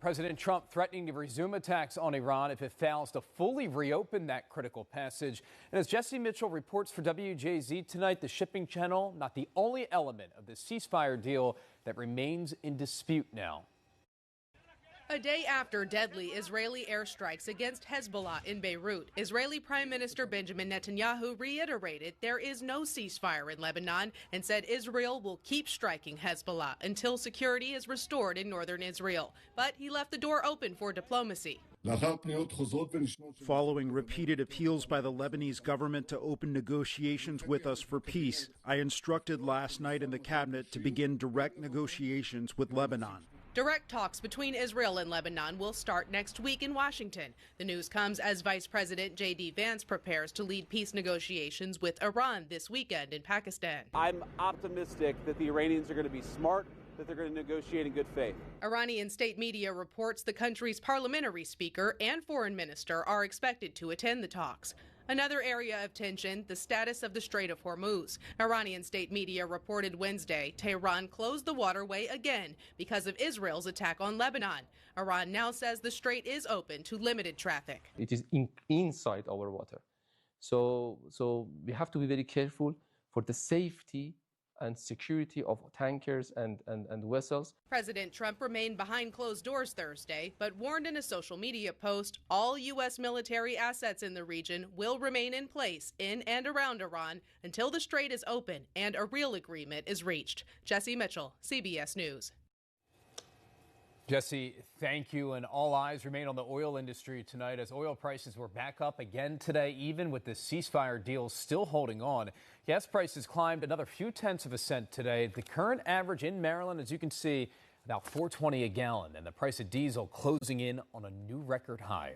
President Trump threatening to resume attacks on Iran if it fails to fully reopen that critical passage. And as Jesse Mitchell reports for WJZ tonight, the shipping channel, not the only element of the ceasefire deal that remains in dispute now. A day after deadly Israeli airstrikes against Hezbollah in Beirut, Israeli Prime Minister Benjamin Netanyahu reiterated there is no ceasefire in Lebanon and said Israel will keep striking Hezbollah until security is restored in northern Israel. But he left the door open for diplomacy. Following repeated appeals by the Lebanese government to open negotiations with us for peace, I instructed last night in the cabinet to begin direct negotiations with Lebanon. Direct talks between Israel and Lebanon will start next week in Washington. The news comes as Vice President J.D. Vance prepares to lead peace negotiations with Iran this weekend in Pakistan. I'm optimistic that the Iranians are going to be smart, that they're going to negotiate in good faith. Iranian state media reports the country's parliamentary speaker and foreign minister are expected to attend the talks. Another area of tension, the status of the Strait of Hormuz. Iranian state media reported Wednesday Tehran closed the waterway again because of Israel's attack on Lebanon. Iran now says the strait is open to limited traffic. It is inside our water. So we have to be very careful for the safety and security of tankers and vessels. President Trump remained behind closed doors Thursday, but warned in a social media post all U.S. military assets in the region will remain in place in and around Iran until the strait is open and a real agreement is reached. Jesse Mitchell, CBS News. Jesse, thank you. And all eyes remain on the oil industry tonight as oil prices were back up again today, even with the ceasefire deal still holding on. Gas prices climbed another few tenths of a cent today. The current average in Maryland, as you can see, about $4.20 a gallon, and the price of diesel closing in on a new record high.